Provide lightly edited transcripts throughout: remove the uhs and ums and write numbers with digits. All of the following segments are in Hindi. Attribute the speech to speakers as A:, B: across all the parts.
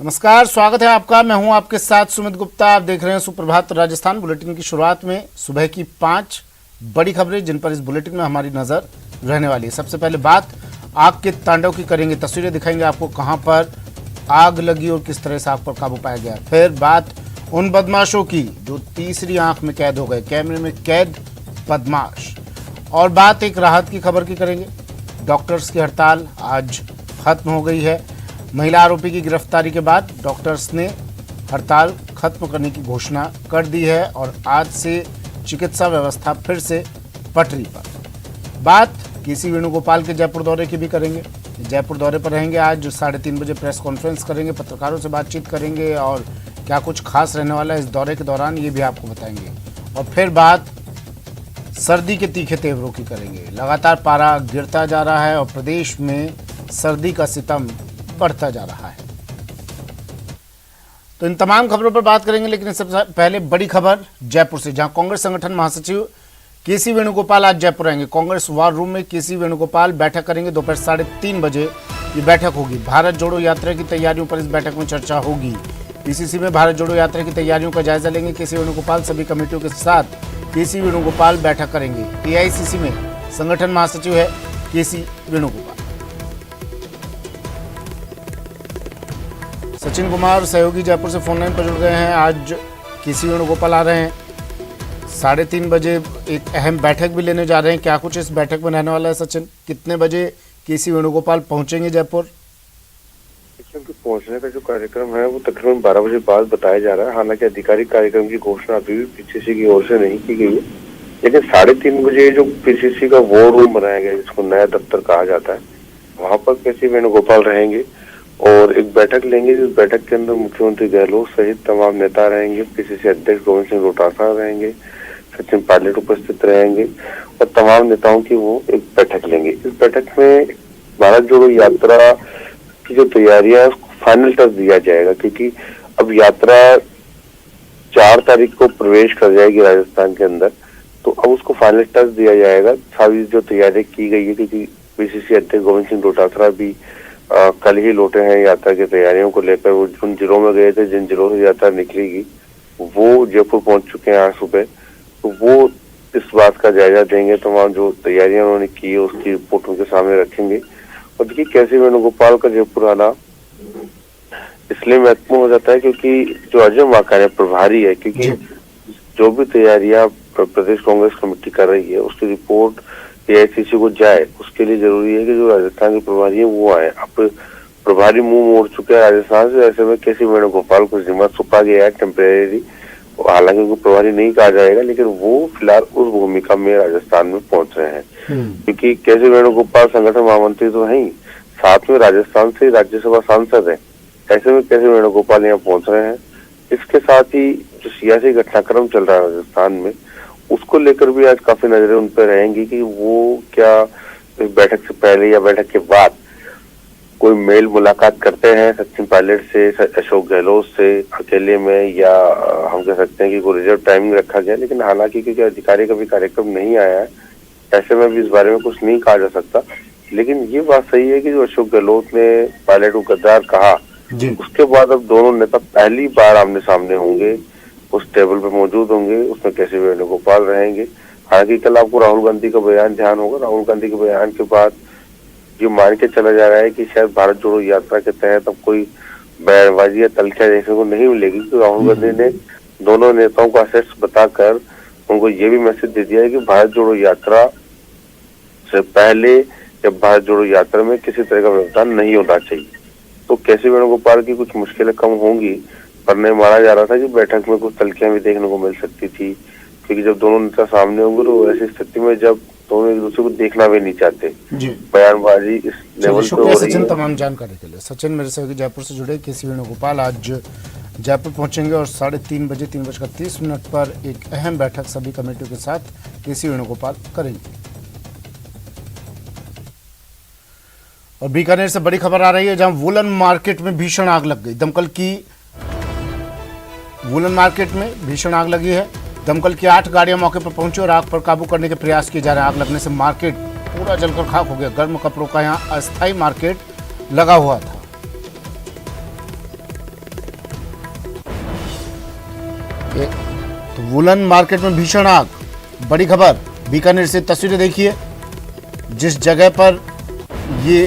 A: नमस्कार, स्वागत है आपका। मैं हूं आपके साथ सुमित गुप्ता। आप देख रहे हैं सुप्रभात राजस्थान। बुलेटिन की शुरुआत में सुबह की 5 बड़ी खबरें जिन पर इस बुलेटिन में हमारी नजर रहने वाली है। सबसे पहले बात आग के तांडव की करेंगे। तस्वीरें दिखाएंगे आपको कहां पर आग लगी और किस तरह से आग पर काबू पाया गया। फिर बात उन बदमाशों की जो तीसरी आंख में कैद हो गए, कैमरे में कैद बदमाश। और बात एक राहत की खबर की करेंगे। डॉक्टर्स की हड़ताल आज खत्म हो गई है। महिला आरोपी की गिरफ्तारी के बाद डॉक्टर्स ने हड़ताल खत्म करने की घोषणा कर दी है और आज से चिकित्सा व्यवस्था फिर से पटरी पर। बात केसी वेणुगोपाल के जयपुर दौरे की भी करेंगे। जयपुर दौरे पर रहेंगे। आज 3:30 बजे प्रेस कॉन्फ्रेंस करेंगे, पत्रकारों से बातचीत करेंगे और क्या कुछ खास रहने वाला है इस दौरे के दौरान ये भी आपको बताएंगे। और फिर बात सर्दी के तीखे तेवरों की करेंगे। लगातार पारा गिरता जा रहा है और प्रदेश में सर्दी का सितम बढ़ता जा रहा है। तो इन तमाम खबरों पर बात करेंगे, लेकिन सबसे पहले बड़ी खबर जयपुर से, जहां कांग्रेस संगठन महासचिव केसी वेणुगोपाल आज जयपुर आएंगे। कांग्रेस वार रूम में केसी वेणुगोपाल बैठक करेंगे। दोपहर 3:30 बजे ये बैठक होगी। भारत जोड़ो यात्रा की तैयारियों पर इस बैठक में चर्चा होगी। पीसीसी में भारत जोड़ो यात्रा की तैयारियों का जायजा लेंगे केसी वेणुगोपाल। सभी कमेटियों के साथ केसी वेणुगोपाल बैठक करेंगे। एआईसीसी में संगठन महासचिव है केसी वेणुगोपाल। सचिन कुमार सहयोगी जयपुर से फोन लाइन पर जुड़ गए हैं। आज केसी वेणुगोपाल आ रहे हैं। 3:30 बजे एक अहम बैठक भी लेने जा रहे हैं। क्या कुछ इस बैठक में रहने वाला है सचिन? कितने बजे केसी वेणुगोपाल पहुंचेंगे जयपुर?
B: पहुंचने का जो कार्यक्रम है वो तकरीबन 12 बजे बाद बताया जा रहा है। हालांकि आधिकारिक कार्यक्रम की घोषणा अभी भी पीसीसी की ओर से नहीं की गई है, लेकिन 3:30 बजे जो पीसीसी का वॉर रूम बनाया गया है, जिसको नया दफ्तर कहा जाता है, वहां पर केसी वेणुगोपाल रहेंगे और एक बैठक लेंगे। जिस बैठक के अंदर मुख्यमंत्री गहलोत सहित तमाम नेता रहेंगे, पीसीसी अध्यक्ष गोविंद सिंह डोटासरा रहेंगे, सचिन पायलट उपस्थित रहेंगे और तमाम नेताओं की वो एक बैठक लेंगे। इस बैठक में भारत जोड़ो यात्रा की जो तैयारियां फाइनल टच दिया जाएगा, क्योंकि अब यात्रा 4 तारीख को प्रवेश कर जाएगी राजस्थान के अंदर, तो अब उसको फाइनल टच दिया जाएगा। सारी जो तैयारी की गई है, क्योंकि पीसीसी अध्यक्ष गोविंद सिंह डोटासरा भी कल ही लौटे हैं यात्रा की तैयारियों को लेकर। वो जिन जिलों में गए थे, जिन जिलों से यात्रा निकलेगी, वो जयपुर पहुंच चुके हैं आज सुबह। तो वो इस बात का जायजा देंगे। तमाम जो तैयारियां उन्होंने की है उसकी रिपोर्ट उनके सामने रखेंगे। और देखिए, केसी वेणुगोपाल का जयपुर आना इसलिए महत्वपूर्ण हो जाता है क्योंकि जो अजय माकन प्रभारी है, क्योंकि जो भी तैयारियां प्रदेश कांग्रेस कमेटी कर रही है उसकी रिपोर्ट एआईसीसी को जाए, उसके लिए जरूरी है कि जो राजस्थान के प्रभारी है वो आए। अब प्रभारी मुंह मोड़ चुके हैं राजस्थान से, ऐसे में केसी वेणुगोपाल को जिम्मा सौंपा गया है टेम्परेरी। हालांकि उनको प्रभारी नहीं कहा जाएगा, लेकिन वो फिलहाल उस भूमिका में राजस्थान में पहुंच रहे हैं। क्योंकि केसी वेणुगोपाल संगठन महामंत्री तो है ही, साथ में राजस्थान से राज्यसभा सांसद है। ऐसे में केसी वेणुगोपाल यहाँ पहुंच रहे हैं। इसके साथ ही जो सियासी घटनाक्रम चल रहा है राजस्थान में, उसको लेकर भी आज काफी नजरें उन पर रहेंगी कि वो क्या इस बैठक से पहले या बैठक के बाद कोई मेल मुलाकात करते हैं सचिन पायलट से, अशोक गहलोत से अकेले में, या हम कह सकते हैं कि कोई रिजर्व टाइमिंग रखा गया। लेकिन हालांकि क्योंकि अधिकारी का भी कार्यक्रम नहीं आया है, ऐसे में भी इस बारे में कुछ नहीं कहा जा सकता। लेकिन ये बात सही है कि जो अशोक गहलोत ने पायलट को गद्दार कहा, उसके बाद अब दोनों नेता पहली बार आमने सामने होंगे, उस टेबल पे मौजूद होंगे। उसमें केसी वेणुगोपाल रहेंगे। हालांकि कल आपको राहुल गांधी का बयान ध्यान होगा। राहुल गांधी के बयान के बाद ये मान के चला जा रहा है कि शायद भारत जोड़ो यात्रा के तहत अब कोई बयानबाजी या तलखियां देखने को नहीं मिलेगी। तो राहुल गांधी ने दोनों नेताओं को असेट्स बताकर उनको ये भी मैसेज दे दिया है कि भारत जोड़ो यात्रा से पहले या भारत जोड़ो यात्रा में किसी तरह का व्यवधान नहीं होना चाहिए। तो केसी वेणुगोपाल की कुछ मुश्किलें कम होंगी, पर नहीं माना जा रहा था कि बैठक में कुछ तलखियां भी देखने को मिल सकती थी, क्योंकि जब दोनों नेता सामने होंगे तो ऐसी स्थिति में जब दोनों एक दूसरे को देखना भी नहीं चाहते, बयानबाजी इस लेवल पे हो रही है।
A: सचिन तमाम जानकारी के लिए। सचिन मेरे सहयोगी जयपुर से जुड़े। केसी वेणुगोपाल आज जयपुर पहुंचेंगे और 3:30 बजे 3:30 पर एक अहम बैठक सभी कमेटियों के साथ केसी वेणुगोपाल करेंगे। और बीकानेर से बड़ी खबर आ रही है, जहां वुलन मार्केट में भीषण आग लग गई। दमकल की वुलन मार्केट में भीषण आग लगी है। दमकल की 8 गाड़ियां मौके पर पहुंची और आग पर काबू करने के प्रयास किए जा रहे हैं। आग लगने से मार्केट पूरा जलकर खाक हो गया। गर्म कपड़ों का यहां अस्थायी मार्केट लगा हुआ था। ये तो वुलन मार्केट में भीषण आग, बड़ी खबर। बीकानेर से तस्वीरें देखिए, जिस जगह पर ये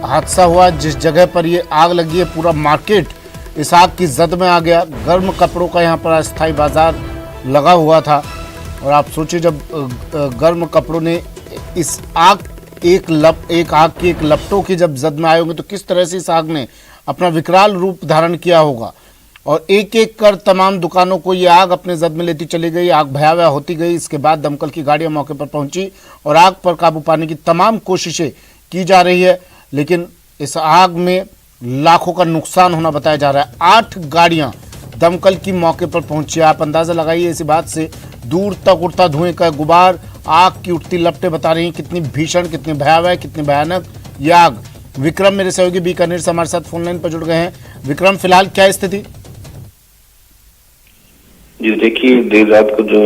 A: हादसा हुआ, जिस जगह पर ये आग लगी है, पूरा मार्केट इस आग की जद में आ गया। गर्म कपड़ों का यहाँ पर अस्थायी बाजार लगा हुआ था और आप सोचिए जब गर्म कपड़ों ने इस आग एक आग की एक लपटों की जब जद में आए होंगे तो किस तरह से इस आग ने अपना विकराल रूप धारण किया होगा। और एक एक कर तमाम दुकानों को ये आग अपने जद में लेती चली गई। आग भयावह होती गई। इसके बाद दमकल की गाड़ियां मौके पर पहुंची और आग पर काबू पाने की तमाम कोशिशें की जा रही है, लेकिन इस आग में लाखों का नुकसान होना बताया जा रहा है। 8 गाड़ियां दमकल की मौके पर पहुंची। आप अंदाजा लगाइए इसी बात से, दूर तक उड़ता धुएं का गुबार, आग की उठती लपटें बता रही हैं कितनी भीषण, कितनी भयावह, कितनी भयानक ये आग। विक्रम मेरे सहयोगी बीकानेर से हमारे साथ फोन लाइन पर जुड़ गए हैं। विक्रम, फिलहाल क्या स्थिति?
C: जी देखिए, देर रात को जो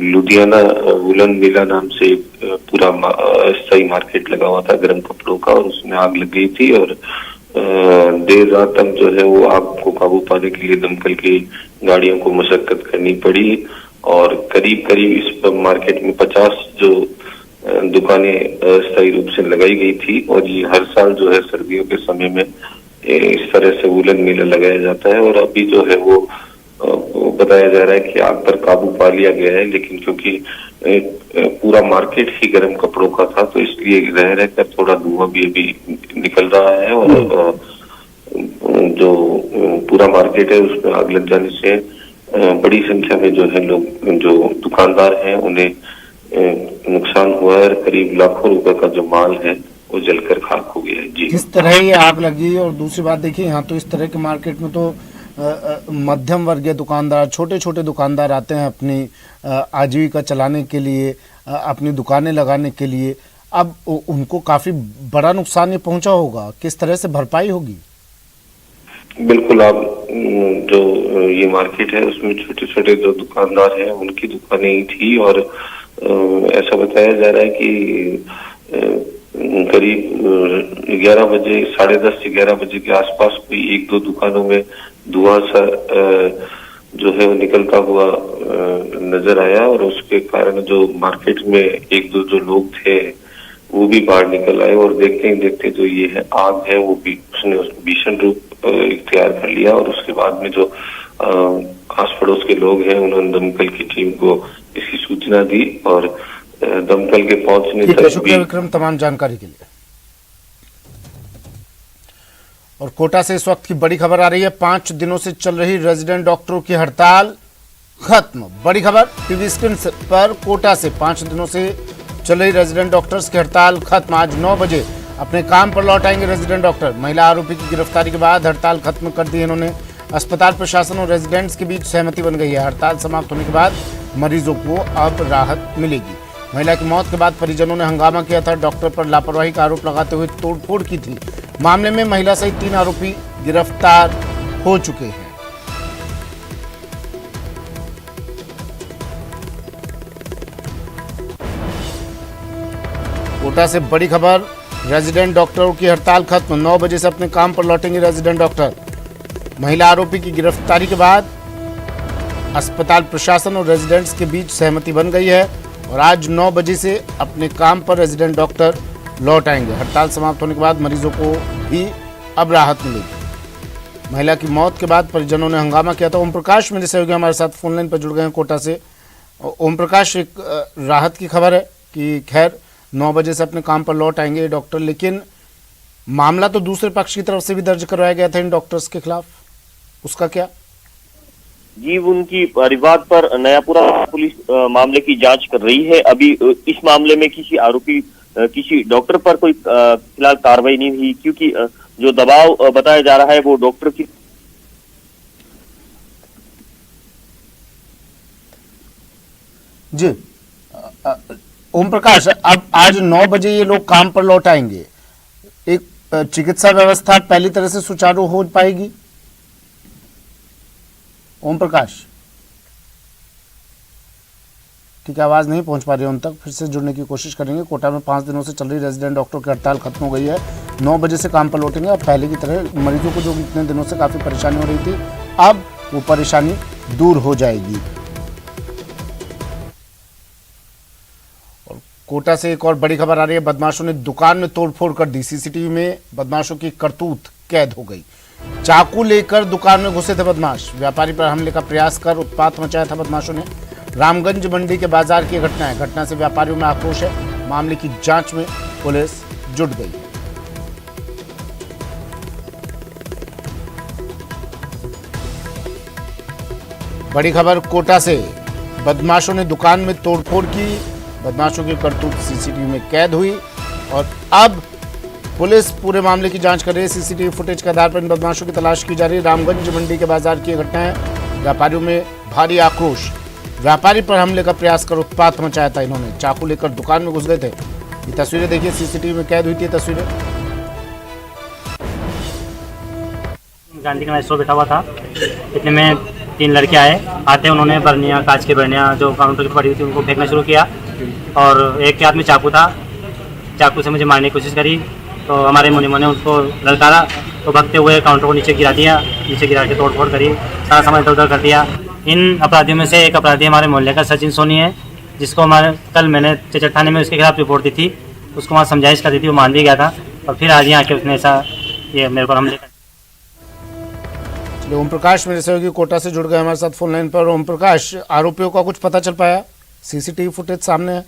C: लुधियाना वुलन मेला नाम से पूरा अस्थायी मार्केट लगा हुआ था गर्म कपड़ों का, और उसमें आग लग गई थी। और देर रात तक जो है वो आग को काबू पाने के लिए दमकल की गाड़ियों को मशक्कत करनी पड़ी। और करीब करीब इस मार्केट में 50 जो दुकानें अस्थायी रूप से लगाई गई थी। और ये हर साल जो है सर्दियों के समय में इस तरह से वुलन मेला लगाया जाता है। और अभी जो है वो बताया जा रहा है कि आग पर काबू पा लिया गया है, लेकिन क्योंकि पूरा मार्केट ही गर्म कपड़ों का था तो इसलिए रह रहकर थोड़ा धुआं भी अभी निकल रहा है। और जो पूरा मार्केट है उसमें आग लग जाने से बड़ी संख्या में जो है लोग, जो दुकानदार हैं, उन्हें नुकसान हुआ है। करीब लाखों रुपए का जो माल है वो जलकर खाक हो गया है। जी,
A: किस तरह ये आग लगी? और दूसरी बात देखिए, यहाँ तो इस तरह के मार्केट में तो मध्यम वर्गीय दुकानदार, छोटे छोटे दुकानदार आते हैं अपनी आजीविका चलाने के लिए, अपनी दुकानें लगाने के लिए। अब उनको काफी बड़ा नुकसान ये पहुंचा होगा, किस तरह से भरपाई होगी?
C: बिल्कुल, आप जो ये मार्केट है उसमें छोटे छोटे जो दुकानदार हैं उनकी दुकानें ही थी। और ऐसा बताया जा रहा है कि करीब 11 बजे, 10:30 से 11 बजे के आसपास कोई 1-2 दुकानों में धुआं सा जो है वो निकलता हुआ नजर आया। और उसके कारण जो मार्केट में 1-2 जो लोग थे वो भी बाहर निकल आए। और देखते ही देखते जो ये है आग है वो भी उसने भीषण रूप इख्तियार कर लिया। और उसके बाद में जो आस पड़ोस के लोग हैं उन्होंने दमकल की टीम को इसकी सूचना दी और दमकल के पहुंचने तक।
A: शुक्रिया विक्रम तमाम जानकारी के लिए। और कोटा से इस वक्त की बड़ी खबर आ रही है, 5 दिनों से चल रही रेजिडेंट डॉक्टरों की हड़ताल खत्म। बड़ी खबर टीवी स्क्रीन पर, कोटा से 5 दिनों से चल रही रेजिडेंट डॉक्टर्स की हड़ताल खत्म। आज 9 बजे अपने काम पर लौट आएंगे रेजिडेंट डॉक्टर। महिला आरोपी की गिरफ्तारी के बाद हड़ताल खत्म कर दी इन्होंने। अस्पताल प्रशासन और रेजिडेंट्स के बीच सहमति बन गई है। हड़ताल समाप्त होने के बाद मरीजों को अब राहत मिलेगी। महिला की मौत के बाद परिजनों ने हंगामा किया था, डॉक्टर पर लापरवाही का आरोप लगाते हुए तोड़फोड़ की थी। मामले में महिला सहित 3 आरोपी गिरफ्तार हो चुके हैं। कोटा से बड़ी खबर, रेजिडेंट डॉक्टरों की हड़ताल खत्म। 9 बजे से अपने काम पर लौटेंगे रेजिडेंट डॉक्टर। महिला आरोपी की गिरफ्तारी के बाद अस्पताल प्रशासन और रेजिडेंट्स के बीच सहमति बन गई है और आज 9 बजे से अपने काम पर रेजिडेंट डॉक्टर लौट आएंगे। हड़ताल समाप्त होने के बाद मरीजों को भी अब राहत मिलेगी। महिला की मौत के बाद परिजनों ने हंगामा किया था। ओम प्रकाश मेरे सहयोगी हमारे साथ फोन लाइन पर जुड़ गए हैं कोटा से। ओम प्रकाश, एक राहत की खबर है कि खैर 9 बजे से अपने काम पर लौट आएंगे डॉक्टर, लेकिन मामला तो दूसरे पक्ष की तरफ से भी दर्ज करवाया गया था इन डॉक्टर्स के खिलाफ, उसका क्या?
D: जी, उनकी परिवार पर नयापुरा पुलिस मामले की जांच कर रही है। अभी इस मामले में किसी आरोपी, किसी डॉक्टर पर कोई फिलहाल कार्रवाई नहीं हुई, क्योंकि जो दबाव बताया जा रहा है वो डॉक्टर की।
A: जी ओम प्रकाश, अब आज 9 बजे ये लोग काम पर लौट आएंगे, एक चिकित्सा व्यवस्था पहली तरह से सुचारू हो पाएगी? ओम प्रकाश, ठीक है, आवाज नहीं पहुंच पा रही है उन तक, फिर से जुड़ने की कोशिश करेंगे। कोटा में 5 दिनों से चल रही रेजिडेंट डॉक्टर की हड़ताल खत्म हो गई है। 9 बजे से काम पर लौटेंगे। अब पहले की तरह मरीजों को जो इतने दिनों से काफी परेशानी हो रही थी, अब वो परेशानी दूर हो जाएगी। और कोटा से एक और बड़ी खबर आ रही है। बदमाशों ने दुकान में तोड़फोड़ कर दी। सीसीटीवी में बदमाशों की करतूत कैद हो गई। चाकू लेकर दुकान में घुसे थे बदमाश। व्यापारी पर हमले का प्रयास कर उत्पात मचाया था बदमाशों ने। रामगंज मंडी के बाजार की घटना है। घटना से व्यापारियों में आक्रोश है। मामले की जांच में पुलिस जुट गई। बड़ी खबर कोटा से। बदमाशों ने दुकान में तोड़फोड़ की। बदमाशों की करतूत सीसीटीवी में कैद हुई और अब पुलिस पूरे मामले की जांच कर रही है। सीसीटीवी फुटेज के आधार पर इन बदमाशों की तलाश की जा रही है। रामगंज मंडी के बाजार की घटना है। व्यापारियों में भारी आक्रोश। व्यापारी पर हमले का प्रयास कर उत्पात मचाया था इन्होंने। चाकू लेकर दुकान में घुस गए थे। ये तस्वीरें देखिए, सीसीटीवी में कैद हुई थी तस्वीरें।
E: गांधी का स्टोर बैठा हुआ था। इतने में 3 लड़के आते उन्होंने बर्नियाँ, कांच की बर्नियाँ जो काउंटर पर पड़ी हुई थी उनको फेंकना शुरू किया और एक के हाथ में चाकू था। चाकू से मुझे मारने की कोशिश करी तो हमारे मुनिमों ने उसको ललकारा तो भागते हुए काउंटर को नीचे गिरा दिया। नीचे गिरा के तोड़फोड़ करी, सारा सामान इधर उधर कर दिया। इन अपराधियों में से एक अपराधी हमारे मोहल्ले का सचिन सोनी है, जिसको कल मैंने चेचर थाने में उसके खिलाफ रिपोर्ट दी थी। उसको वहाँ समझाइश कर दी थी, वो मान भी गया था और फिर आज यहाँ आके उसने ऐसा ये मेरे पर हमले कर।
A: ओम प्रकाश मेरे सहयोगी कोटा से जुड़ गए हमारे साथ फोन लाइन पर। ओम प्रकाश, आरोपियों का कुछ पता चल पाया? सीसीटीवी फुटेज सामने है।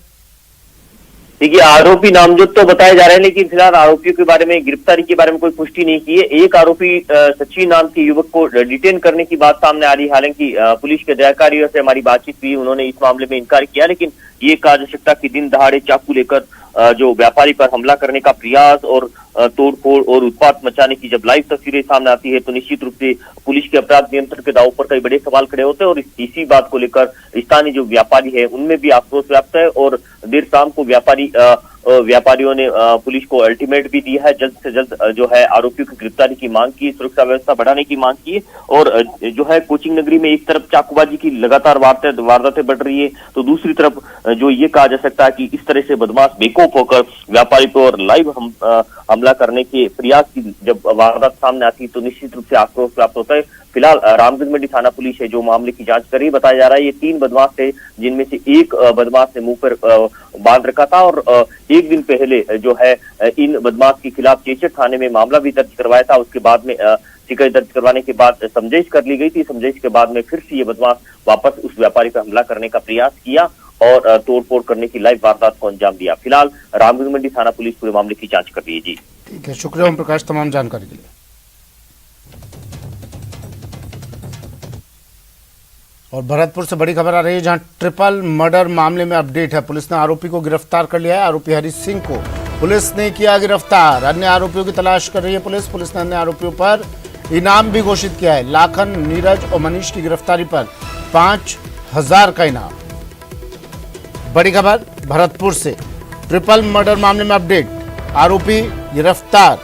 D: देखिए, आरोपी नामजद तो बताए जा रहे हैं, लेकिन फिलहाल आरोपियों के बारे में, गिरफ्तारी के बारे में कोई पुष्टि नहीं की है। एक आरोपी सचिन नाम के युवक को डिटेन करने की बात सामने आ रही है। हालांकि पुलिस के अधिकारियों से हमारी बातचीत हुई, उन्होंने इस मामले में इनकार किया, लेकिन ये कहा जा सकता कि दिन दहाड़े चाकू लेकर जो व्यापारी पर हमला करने का प्रयास और तोड़फोड़ और उत्पात मचाने की जब लाइव तस्वीरें सामने आती है तो निश्चित रूप से पुलिस के अपराध नियंत्रण के दाव पर कई बड़े सवाल खड़े होते हैं और इसी बात को लेकर स्थानीय जो व्यापारी है उनमें भी आक्रोश व्याप्त है। और देर शाम को व्यापारियों ने पुलिस को अल्टीमेट भी दिया है। जल्द से जल्द जो है आरोपियों की गिरफ्तारी की मांग की, सुरक्षा व्यवस्था बढ़ाने की मांग की और जो है कोचिंग नगरी में एक तरफ चाकूबाजी की लगातार वारदातें बढ़ रही है तो दूसरी तरफ जो ये कहा जा सकता है कि इस तरह से बदमाश बेखौफ होकर व्यापारी पर लाइव हमला करने के प्रयास की जब वारदात सामने आती है तो निश्चित रूप से आक्रोश प्राप्त होता है। फिलहाल रामगंज मंडी थाना पुलिस है जो मामले की जांच कर रही है। बताया जा रहा है ये 3 बदमाश थे, जिनमें से एक बदमाश ने मुंह पर बांध रखा था और एक दिन पहले जो है इन बदमाश के खिलाफ चेचर थाने में मामला भी दर्ज करवाया था। उसके बाद में शिकायत दर्ज करवाने के बाद समझाइश कर ली गई थी। समझाइश के बाद में फिर से ये बदमाश वापस उस व्यापारी पर हमला करने का प्रयास किया और तोड़फोड़ करने की लाइव वारदात को अंजाम दिया। फिलहाल रामगंज मंडी थाना पुलिस पूरे मामले की जांच कर रही है। जी
A: ठीक है, शुक्रिया ओम प्रकाश तमाम जानकारी के लिए। और भरतपुर से बड़ी खबर आ रही है जहां ट्रिपल मर्डर मामले में अपडेट है। पुलिस ने आरोपी को गिरफ्तार कर लिया है। आरोपी हरीश सिंह को पुलिस ने किया गिरफ्तार। अन्य आरोपियों की तलाश कर रही है पुलिस। पुलिस ने अन्य आरोपियों पर इनाम भी घोषित किया है। लाखन, नीरज और मनीष की गिरफ्तारी पर 5000 का इनाम। बड़ी खबर भरतपुर से, ट्रिपल मर्डर मामले में अपडेट। आरोपी गिरफ्तार,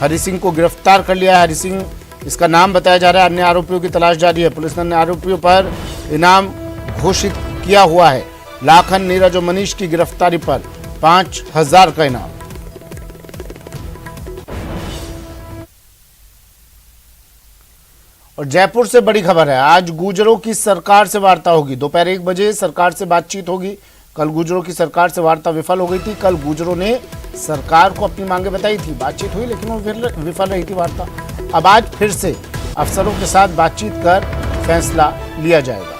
A: हरि सिंह को गिरफ्तार कर लिया है। हरि सिंह इसका नाम बताया जा रहा है। अन्य आरोपियों की तलाश जारी है। पुलिस ने अन्य आरोपियों पर इनाम घोषित किया हुआ है। लाखन, नीरज और मनीष की गिरफ्तारी पर 5000 का इनाम। और जयपुर से बड़ी खबर है। आज गुर्जरों की सरकार से वार्ता होगी। दोपहर 1 बजे सरकार से बातचीत होगी। कल गुर्जरों की सरकार से वार्ता विफल हो गई थी। कल गुर्जरों ने सरकार को अपनी मांगे बताई थी, बातचीत हुई लेकिन वो विफल रही थी वार्ता। अब आज फिर से अफसरों के साथ बातचीत कर फैसला लिया जाएगा।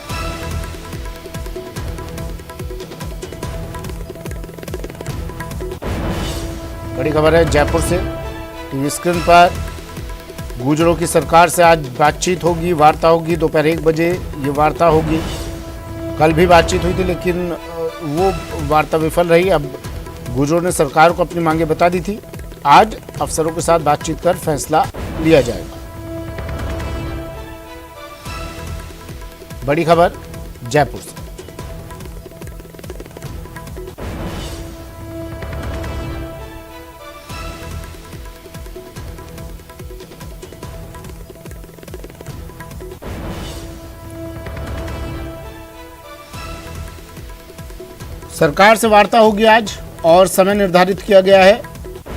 A: बड़ी खबर है जयपुर से। टीवी स्क्रीन पर गुर्जरों की सरकार से आज बातचीत होगी, वार्ता होगी। दोपहर 1 बजे ये वार्ता होगी। कल भी बातचीत हुई थी लेकिन वो वार्ता विफल रही। अब गुर्जरों ने सरकार को अपनी मांगे बता दी थी। आज अफसरों के साथ बातचीत कर फैसला लिया जाएगा। बड़ी खबर जयपुर से। सरकार से वार्ता होगी आज और समय निर्धारित किया गया है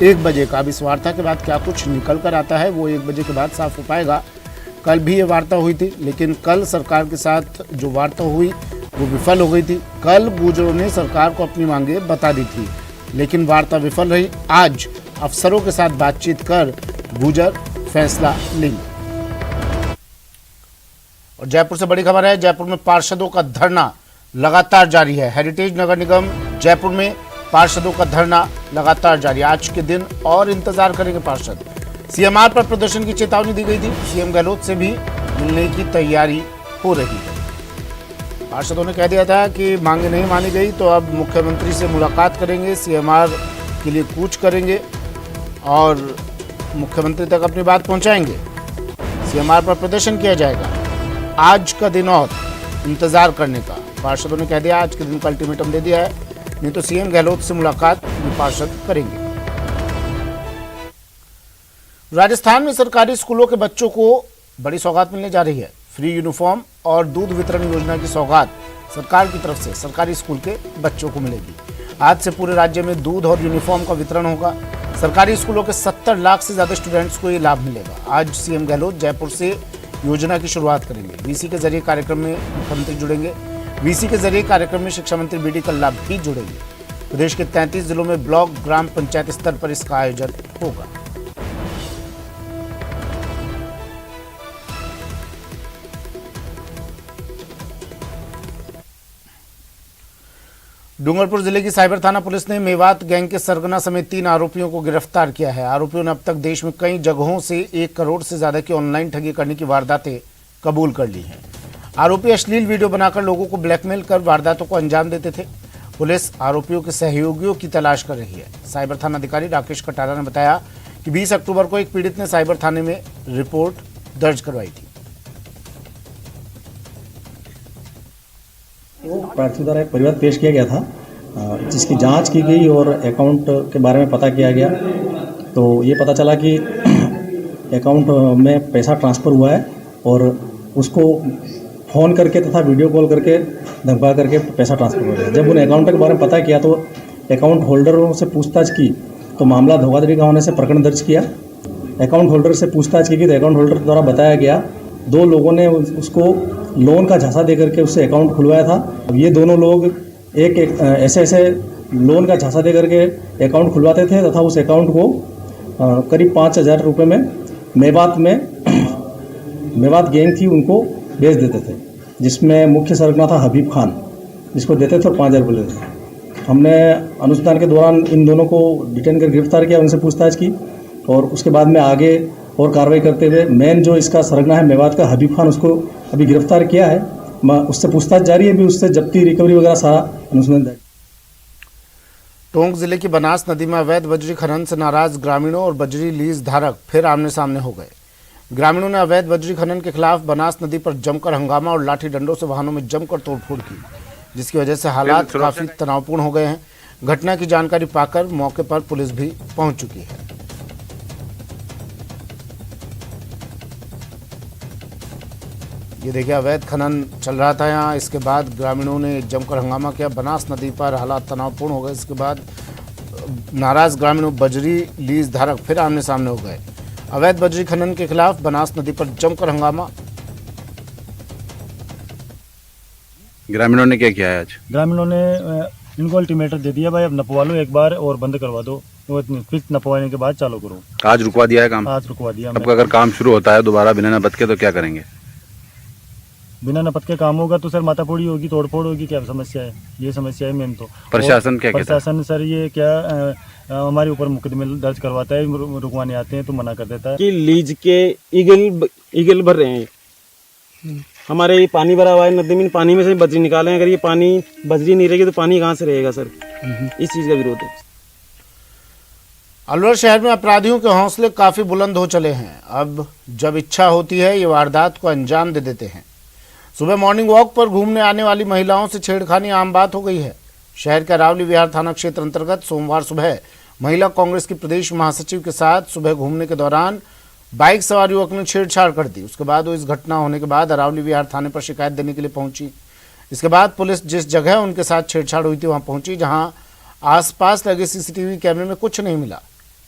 A: 1 बजे का। अब इस वार्ता के बाद क्या कुछ निकल कर आता है वो 1 बजे के बाद साफ हो पाएगा। कल भी ये वार्ता हुई थी, लेकिन कल सरकार के साथ जो वार्ता हुई वो विफल हो गई थी। कल गुर्जरों ने सरकार को अपनी मांगें बता दी थी, लेकिन वार्ता विफल रही। आज अफसरों के साथ बातचीत कर गुर्जर फैसला लेंगे। और जयपुर से बड़ी खबर है, जयपुर में पार्षदों का धरना लगातार जारी है। हेरिटेज नगर निगम जयपुर में पार्षदों का धरना लगातार जारी है। आज के दिन और इंतजार करेंगे पार्षद। सीएमआर पर प्रदर्शन की चेतावनी दी गई थी। सीएम गहलोत से भी मिलने की तैयारी हो रही है। पार्षदों ने कह दिया था कि मांगे नहीं मानी गई तो अब मुख्यमंत्री से मुलाकात करेंगे, सीएमआर के लिए कूच करेंगे और मुख्यमंत्री तक अपनी बात पहुंचाएंगे। सीएमआर पर प्रदर्शन किया जाएगा। आज का दिन और इंतजार करने का पार्षदों ने कह दिया। आज के दिन का अल्टीमेटम दे दिया है, नहीं तो सीएम गहलोत से मुलाकात ये पार्षद करेंगे। राजस्थान में सरकारी स्कूलों के बच्चों को बड़ी सौगात मिलने जा रही है। फ्री यूनिफॉर्म और दूध वितरण योजना की सौगात सरकार की तरफ से सरकारी स्कूल के बच्चों को मिलेगी। आज से पूरे राज्य में दूध और यूनिफॉर्म का वितरण होगा। सरकारी स्कूलों के 70 लाख से ज्यादा स्टूडेंट्स को ये लाभ मिलेगा। आज सीएम गहलोत जयपुर से योजना की शुरुआत करेंगे। वीसी के जरिए कार्यक्रम में मुख्यमंत्री जुड़ेंगे। वीसी के जरिए कार्यक्रम में शिक्षा मंत्री बीडी कल्ला भी जुड़ेंगे। प्रदेश के 33 जिलों में ब्लॉक ग्राम पंचायत स्तर पर इसका आयोजन होगा। डूंगरपुर जिले की साइबर थाना पुलिस ने मेवात गैंग के सरगना समेत 3 आरोपियों को गिरफ्तार किया है। आरोपियों ने अब तक देश में कई जगहों से 1 करोड़ से ज्यादा की ऑनलाइन ठगी करने की वारदातें कबूल कर ली हैं। आरोपी अश्लील वीडियो बनाकर लोगों को ब्लैकमेल कर वारदातों को अंजाम देते थे। पुलिस आरोपियों के सहयोगियों की तलाश कर रही है। साइबर थाना अधिकारी राकेश कटारा ने बताया कि 20 अक्टूबर को एक पीड़ित ने साइबर थाने में रिपोर्ट दर्ज करवाई थी।
F: वो प्रार्थी द्वारा एक परिवाद पेश किया गया था, जिसकी जांच की गई और अकाउंट के बारे में पता किया गया। तो ये पता चला कि अकाउंट में पैसा ट्रांसफ़र हुआ है और उसको फ़ोन करके तथा वीडियो कॉल करके धमका करके पैसा ट्रांसफ़र हो गया। जब उन अकाउंट के बारे में पता किया तो अकाउंट होल्डरों से पूछताछ की तो मामला धोखाधड़ी का होने से प्रकरण दर्ज किया। अकाउंट होल्डर से पूछताछ की गई तो अकाउंट होल्डर द्वारा बताया गया 2 लोगों ने उसको लोन का झांसा दे करके उससे अकाउंट खुलवाया था। ये दोनों लोग एक ऐसे लोन का झांसा दे करके अकाउंट खुलवाते थे तथा उस अकाउंट को करीब 5,000 रुपये में मेवात गैंग थी उनको बेच देते थे, जिसमें मुख्य सरगना था हबीब खान, जिसको देते थे और 5,000 रुपये लेते थे। हमने अनुसंधान के दौरान इन दोनों को डिटेन कर गिरफ्तार किया, उनसे पूछताछ की और उसके बाद में आगे और कार्रवाई करते हुए मेन जो इसका सरगना है मेवात का हबीब खान, उसको अभी गिरफ्तार किया है। उससे पूछताछ जारी है, भी उससे जब्ती रिकवरी वगैरह सारा अनुसंधान।
A: टोंक जिले की बनास नदी में अवैध बजरी खनन से नाराज ग्रामीणों और बजरी लीज धारक फिर आमने सामने हो गए। ग्रामीणों ने अवैध बजरी खनन के खिलाफ बनास नदी पर जमकर हंगामा और लाठी डंडों से वाहनों में जमकर तोड़फोड़ की, जिसकी वजह से हालात काफी तनावपूर्ण हो गए हैं। घटना की जानकारी पाकर मौके पर पुलिस भी पहुंच चुकी है। ये देखिए अवैध खनन चल रहा था यहाँ, इसके बाद ग्रामीणों ने जमकर हंगामा किया। बनास नदी पर हालात तनावपूर्ण हो गए। इसके बाद नाराज ग्रामीणों बजरी लीज धारक फिर आमने सामने हो गए। अवैध बजरी खनन के खिलाफ बनास नदी पर जमकर हंगामा।
G: ग्रामीणों ने क्या किया है आज?
H: ग्रामीणों ने इनको अल्टीमेटम दे दिया, भाई अब नपवा लो एक बार और बंद करवा दो, फिर नपवाने के बाद चालू करो।
G: आज रुकवा दिया है काम?
H: आज रुकवा दिया।
G: अब अगर काम शुरू होता है दोबारा बिना नपत के तो क्या करेंगे?
H: बिना नपत के काम होगा तो सर माताफोड़ी होगी, तोड़फोड़ होगी। क्या समस्या है? ये समस्या है मेन। तो
G: प्रशासन क्या कहता है?
H: प्रशासन सर ये क्या हमारे ऊपर मुकदमे दर्ज करवाता है, रुकवाने आते हैं तो मना कर देता है
I: कि लीज के ईगल भर रहे हैं। हमारे ये पानी भरा हुआ है नदी में, पानी में से बजरी निकाले हैं। अगर ये पानी बजरी नहीं रहेगी तो पानी कहाँ से रहेगा सर? इस चीज़ का विरोध है।
A: अलवर शहर में अपराधियों के हौसले काफी बुलंद हो चले हैं। अब जब इच्छा होती है ये वारदात को अंजाम दे देते हैं। सुबह मॉर्निंग वॉक पर घूमने आने वाली महिलाओं से छेड़खानी आम बात हो गई है। शहर के अरावली विहार थाना क्षेत्र अंतर्गत सोमवार सुबह महिला कांग्रेस की प्रदेश महासचिव के साथ सुबह घूमने के दौरान बाइक सवार युवक ने छेड़छाड़ कर दी। उसके बाद वो इस घटना होने के बाद अरावली विहार थाने पर शिकायत देने के लिए पहुंची। इसके बाद पुलिस जिस जगह उनके साथ छेड़छाड़ हुई थी वहां पहुंची, जहां आसपास लगे सीसीटीवी कैमरे में कुछ नहीं मिला।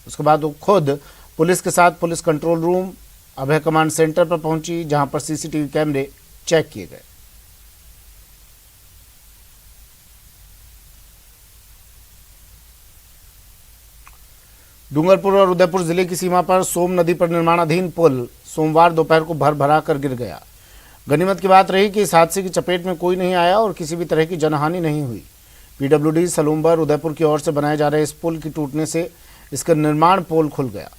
A: उसके बाद वो खुद पुलिस के साथ पुलिस कंट्रोल रूम अभय कमांड सेंटर पर पहुंची, जहां पर सीसीटीवी कैमरे चेक किए गए। डूंगरपुर और उदयपुर जिले की सीमा पर सोम नदी पर निर्माणाधीन पुल सोमवार दोपहर को भर कर गिर गया। गनीमत की बात रही कि इस हादसे की चपेट में कोई नहीं आया और किसी भी तरह की जनहानि नहीं हुई। पीडब्ल्यूडी सलूम्बर उदयपुर की ओर से बनाए जा रहे इस पुल की टूटने से इसका निर्माण पोल खुल गया।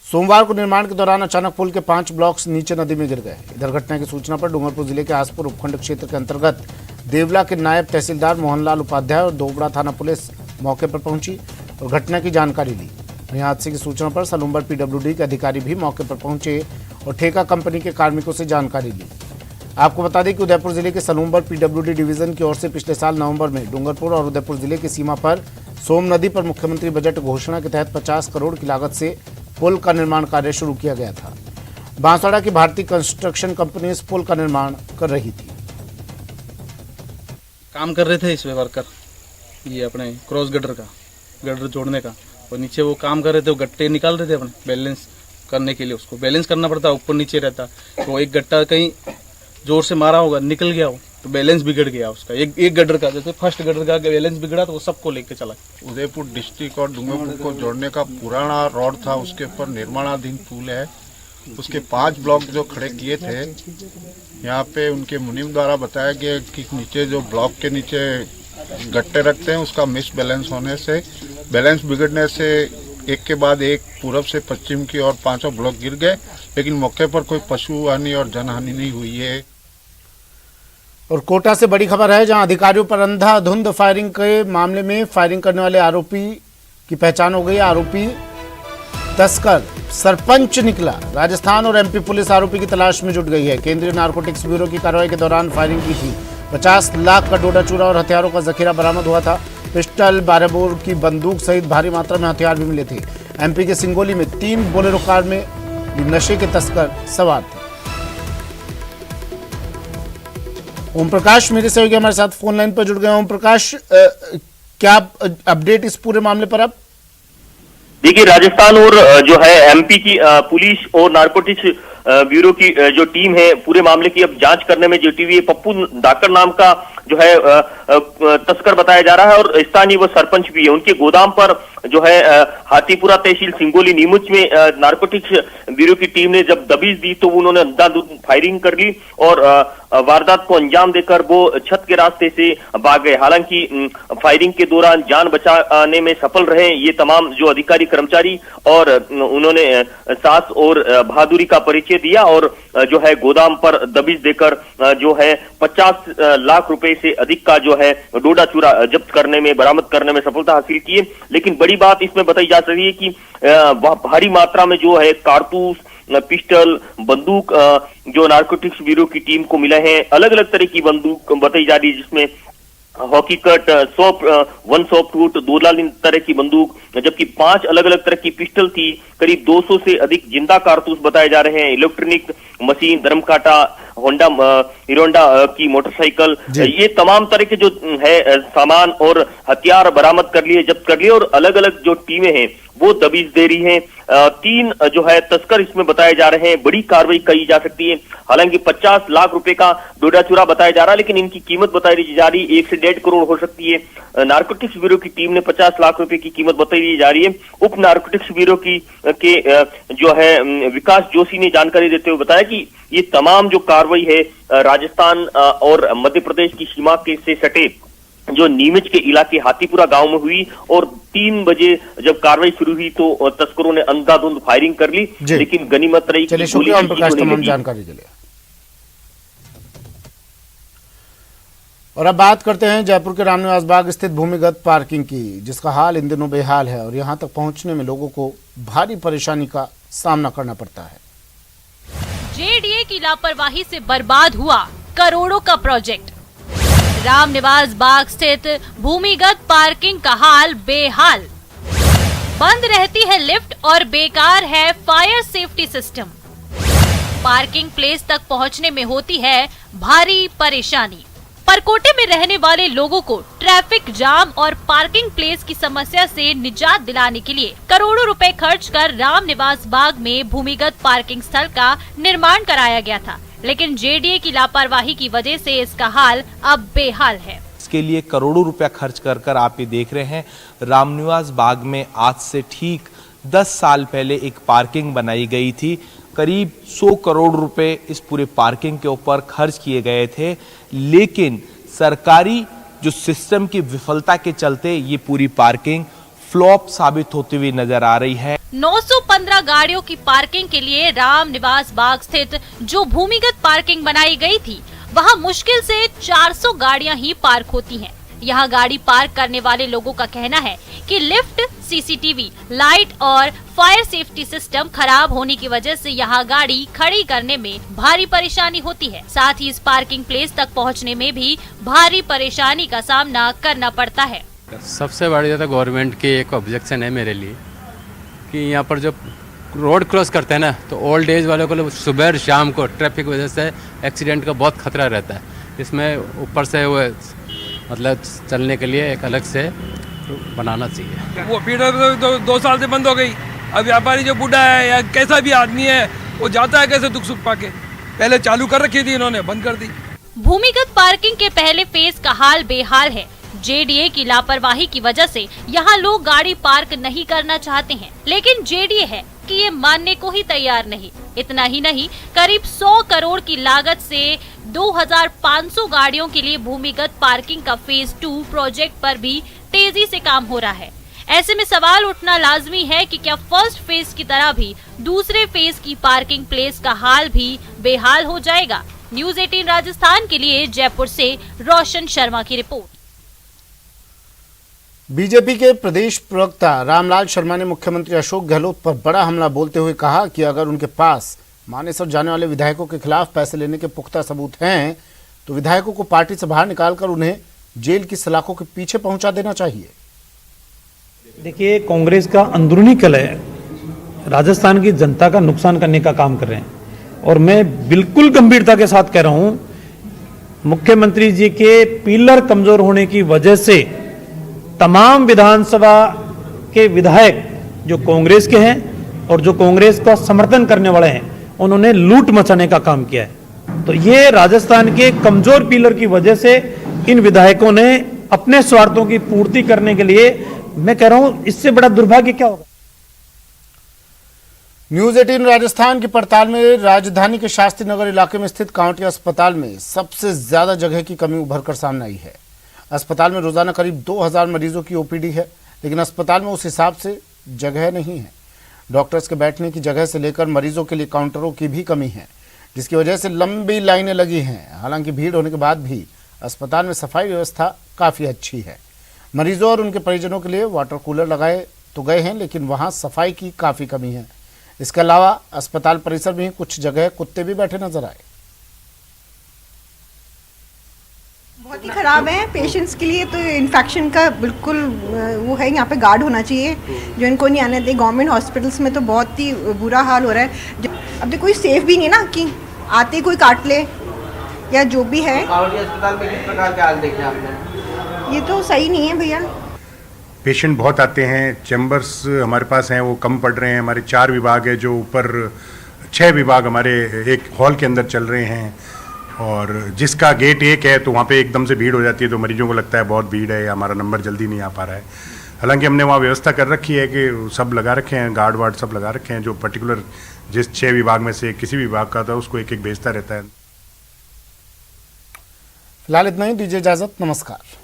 A: सोमवार को निर्माण के दौरान अचानक पुल के 5 ब्लॉक्स नीचे नदी में गिर गए। इधर घटना की सूचना पर डूंगरपुर जिले के आसपुर उपखंड क्षेत्र के अंतर्गत देवला के नायब तहसीलदार मोहनलाल उपाध्याय और दोबड़ा थाना पुलिस मौके पर पहुंची और घटना की जानकारी ली। वहीं हादसे की सूचना पर सलूम्बर पीडब्ल्यूडी के अधिकारी भी मौके पर पहुंचे और ठेका कंपनी के कार्मिकों से जानकारी ली। आपको बता दें कि उदयपुर जिले के सलूम्बर पीडब्ल्यूडी डिवीजन की ओर से पिछले साल नवंबर में डूंगरपुर और उदयपुर जिले की सीमा पर सोम नदी पर मुख्यमंत्री बजट घोषणा के तहत 50 करोड़ की लागत से पुल का निर्माण कार्य शुरू किया गया था। बांसवाड़ा की भारतीय कंस्ट्रक्शन कंपनी इस पुल का निर्माण कर रही थी।
J: काम कर रहे थे इसमें वर्कर, ये अपने क्रॉस गटर जोड़ने का, और नीचे वो काम कर रहे थे, वो गट्टे निकाल रहे थे अपने बैलेंस करने के लिए। उसको बैलेंस करना पड़ता, ऊपर नीचे रहता, तो एक गट्टा कहीं जोर से मारा होगा, निकल गया हो तो बैलेंस बिगड़ गया उसका। एक गटर का, जैसे फर्स्ट गटर का बैलेंस बिगड़ा तो वो सबको लेके चला।
K: उदयपुर डिस्ट्रिक्ट और डूंगरपुर को जोड़ने का पुराना रोड था, उसके ऊपर निर्माणाधीन पुल है। उसके 5 ब्लॉक जो खड़े किए थे, यहाँ पे उनके मुनीम द्वारा बताया गया कि नीचे जो ब्लॉक के नीचे गट्टे रखते हैं, उसका मिस बैलेंस होने से, बैलेंस बिगड़ने से एक के बाद एक पूरब से पश्चिम की ओर 5 ब्लॉक गिर गए, लेकिन मौके पर कोई पशु हानि और जनहानि नहीं हुई है।
A: और कोटा से बड़ी खबर है, जहां अधिकारियों पर अंधाधुंध फायरिंग के मामले में फायरिंग करने वाले आरोपी की पहचान हो गई। आरोपी तस्कर सरपंच निकला। राजस्थान और एमपी पुलिस आरोपी की तलाश में जुट गई है। केंद्रीय नारकोटिक्स ब्यूरो की कार्रवाई के दौरान फायरिंग की थी। 50 लाख का डोडा चूरा और हथियारों का जखीरा बरामद हुआ था। पिस्टल, 12 बोर की बंदूक सहित भारी मात्रा में हथियार भी मिले थे। एमपी के सिंगोली में 3 बोलेरो कार में नशे के तस्कर सवार थे। ओम प्रकाश मेरे सहयोगी हमारे साथ फोन लाइन पर जुड़ गए। ओम प्रकाश, क्या अपडेट इस पूरे मामले पर? अब
D: देखिए, राजस्थान और जो है एमपी की पुलिस और नारकोटिक्स ब्यूरो की जो टीम है, पूरे मामले की अब जांच करने में जुटी हुई है। पप्पू डाकर नाम का जो है तस्कर बताया जा रहा है और स्थानीय वो सरपंच भी है। उनके गोदाम पर जो है हाथीपुरा तहसील सिंगोली नीमुच में नारकोटिक्स ब्यूरो की टीम ने जब दबिश दी तो उन्होंने अंधाधुंध फायरिंग कर ली और वारदात को अंजाम देकर वो छत के रास्ते से भाग गए। हालांकि फायरिंग के दौरान जान बचाने में सफल रहे ये तमाम जो अधिकारी कर्मचारी और उन्होंने साहस और बहादुरी का परिचय दिया और जो है गोदाम पर दबिश देकर जो है 50 लाख रुपए से अधिक का जो है डोडा चूरा जब्त करने में, बरामद करने में सफलता हासिल की है। लेकिन बड़ी बात इसमें बताई जा रही है कि भारी मात्रा में जो है कारतूस, पिस्टल, बंदूक जो नारकोटिक्स ब्यूरो की टीम को मिला है। अलग अलग तरह की बंदूक बताई जा रही है, जिसमें हॉकी कट, वन सॉफ्ट टूट, 2 लाल तरह की बंदूक, जबकि 5 अलग अलग तरह की पिस्टल थी। करीब 200 से अधिक जिंदा कारतूस बताए जा रहे हैं। इलेक्ट्रॉनिक मशीन, धर्मकाटा, होंडा हीरोंडा की मोटरसाइकिल, ये तमाम तरह के जो है सामान और हथियार बरामद कर लिए, जब्त कर लिए और अलग अलग जो टीमें हैं वो दबिश दे रही हैं। 3 जो है तस्कर इसमें बताए जा रहे हैं। बड़ी कार्रवाई की जा सकती है। हालांकि 50 लाख रुपए का डोडा चूरा बताया जा रहा है, लेकिन इनकी कीमत बताई जा रही है 1 से 1.5 करोड़ हो सकती है। नारकोटिक्स ब्यूरो की टीम ने 50 लाख रुपए की कीमत बताई जा रही है। उप नारकोटिक्स ब्यूरो की के जो है विकास जोशी ने जानकारी देते हुए बताया कि ये तमाम जो कार्रवाई है राजस्थान और मध्य प्रदेश की सीमा के से सटे जो नीमच के इलाके हाथीपुरा गांव में हुई और 3 बजे जब कार्रवाई शुरू हुई तो तस्करों ने अंधाधुंध फायरिंग कर ली, लेकिन गनीमत रही।
A: चलिए, शुक्रिया ओम प्रकाश तमाम जानकारी के लिए। और अब बात करते हैं जयपुर के रामनिवास बाग स्थित भूमिगत पार्किंग की, जिसका हाल इन दिनों बेहाल है और यहां तक पहुंचने में लोगों को भारी परेशानी का सामना करना पड़ता है।
L: जेडीए की लापरवाही से बर्बाद हुआ करोड़ों का प्रोजेक्ट। रामनिवास बाग स्थित भूमिगत पार्किंग का हाल बेहाल। बंद रहती है लिफ्ट और बेकार है fire safety system. Parking place तक पहुंचने में होती है भारी परेशानी। परकोटे में रहने वाले लोगों को ट्रैफिक जाम और पार्किंग प्लेस की समस्या से निजात दिलाने के लिए करोड़ों रुपए खर्च कर राम निवास बाग में भूमिगत पार्किंग स्थल का निर्माण कराया गया था, लेकिन जेडीए की लापरवाही की वजह से इसका हाल अब बेहाल है।
M: इसके लिए करोड़ों रुपया खर्च कर आप ये देख रहे हैं, रामनिवास बाग में आज से ठीक 10 साल पहले एक पार्किंग बनाई गई थी। करीब 100 करोड़ रुपए इस पूरे पार्किंग के ऊपर खर्च किए गए थे, लेकिन सरकारी जो सिस्टम की विफलता के चलते ये पूरी पार्किंग फ्लॉप साबित होती हुई नजर आ रही है।
L: 915 गाड़ियों की पार्किंग के लिए राम निवास बाग स्थित जो भूमिगत पार्किंग बनाई गई थी, वहां मुश्किल से 400 गाड़ियां ही पार्क होती हैं। यहां गाड़ी पार्क करने वाले लोगों का कहना है कि लिफ्ट, सीसीटीवी, लाइट और फायर सेफ्टी सिस्टम खराब होने की वजह से यहां गाड़ी खड़ी करने में भारी परेशानी होती है। साथ ही इस पार्किंग प्लेस तक पहुंचने में भी भारी परेशानी का सामना करना पड़ता है।
N: सबसे बड़ी ज्यादा गवर्नमेंट की एक ऑब्जेक्शन है मेरे लिए कि यहाँ पर जब रोड क्रॉस करते हैं ना, तो ओल्ड एज वालों को सुबह और शाम को ट्रैफिक की वजह से एक्सीडेंट का बहुत खतरा रहता है। इसमें ऊपर से वो मतलब चलने के लिए एक अलग से बनाना चाहिए।
O: वो फीडर तो 2 साल से बंद हो गई। अब व्यापारी जो बूढ़ा है या कैसा भी आदमी है, वो जाता है कैसे दुख सुख पाके। पहले चालू कर रखी थी, इन्होंने बंद कर दी।
L: भूमिगत पार्किंग के पहले फेज का हाल बेहाल है। जेडीए की लापरवाही की वजह से यहाँ लोग गाड़ी पार्क नहीं करना चाहते हैं, लेकिन जेडीए है कि ये मानने को ही तैयार नहीं। इतना ही नहीं, करीब 100 करोड़ की लागत से 2500 गाड़ियों के लिए भूमिगत पार्किंग का फेज 2 प्रोजेक्ट पर भी तेजी से काम हो रहा है। ऐसे में सवाल उठना लाजमी है कि क्या फर्स्ट फेज की तरह भी दूसरे फेज की पार्किंग प्लेस का हाल भी बेहाल हो जाएगा। न्यूज़ 18 राजस्थान के लिए जयपुर से रोशन शर्मा की रिपोर्ट।
A: बीजेपी के प्रदेश प्रवक्ता रामलाल शर्मा ने मुख्यमंत्री अशोक गहलोत पर बड़ा हमला बोलते हुए कहा कि अगर उनके पास मानेसर जाने वाले विधायकों के खिलाफ पैसे लेने के पुख्ता सबूत हैं, तो विधायकों को पार्टी से बाहर निकालकर उन्हें जेल की सलाखों के पीछे पहुंचा देना चाहिए।
P: देखिए, कांग्रेस का अंदरूनी कलह राजस्थान की जनता का नुकसान करने का काम कर रहे हैं, और मैं बिल्कुल गंभीरता के साथ कह रहा हूं, मुख्यमंत्री जी के पिलर कमजोर होने की वजह से तमाम विधानसभा के विधायक जो कांग्रेस के हैं और जो कांग्रेस का समर्थन करने वाले हैं, उन्होंने लूट मचाने का काम किया है। तो ये राजस्थान के कमजोर पिलर की वजह से इन विधायकों ने अपने स्वार्थों की पूर्ति करने के लिए, मैं कह रहा हूं, इससे बड़ा दुर्भाग्य क्या होगा।
A: न्यूज़ 18 राजस्थान की पड़ताल में राजधानी के शास्त्री नगर इलाके में स्थित काउंटी अस्पताल में सबसे ज्यादा जगह की कमी उभर कर सामने आई है। अस्पताल में रोजाना करीब 2000 मरीजों की ओपीडी है, लेकिन अस्पताल में उस हिसाब से जगह नहीं है। डॉक्टर्स के बैठने की जगह से लेकर मरीजों के लिए काउंटरों की भी कमी है, जिसकी वजह से लंबी लाइनें लगी हैं। हालांकि भीड़ होने के बाद भी अस्पताल में सफाई व्यवस्था काफ़ी अच्छी है। मरीजों और उनके परिजनों के लिए वाटर कूलर लगाए तो गए हैं, लेकिन वहाँ सफाई की काफ़ी कमी है। इसके अलावा अस्पताल परिसर में कुछ जगह कुत्ते भी बैठे नजर आए।
Q: बहुत ही खराब है पेशेंट्स के लिए, तो इन्फेक्शन का बिल्कुल वो है। यहाँ पे गार्ड होना चाहिए जो इनको नहीं आने दे। गवर्नमेंट हॉस्पिटल्स में तो बहुत ही बुरा हाल हो रहा है। अब तो कोई सेफ भी नहीं ना कि आते कोई काट ले या जो भी है।
R: अस्पताल में किस प्रकार के हाल देखे आपने?
Q: ये तो सही नहीं है भैया।
S: पेशेंट बहुत आते हैं, चैम्बर्स हमारे पास हैं वो कम पड़ रहे हैं। हमारे 4 विभाग है, जो ऊपर 6 विभाग हमारे एक हॉल के अंदर चल रहे हैं, और जिसका गेट 1 है तो वहाँ पे एकदम से भीड़ हो जाती है, तो मरीजों को लगता है बहुत भीड़ है, हमारा नंबर जल्दी नहीं आ पा रहा है। हालांकि हमने वहाँ व्यवस्था कर रखी है कि सब लगा रखे हैं, गार्ड वार्ड सब लगा रखे हैं, जो पर्टिकुलर जिस 6 विभाग में से किसी विभाग का था उसको एक भेजता रहता है।
A: फिलहाल इतना ही, दीजिए इजाजत, नमस्कार।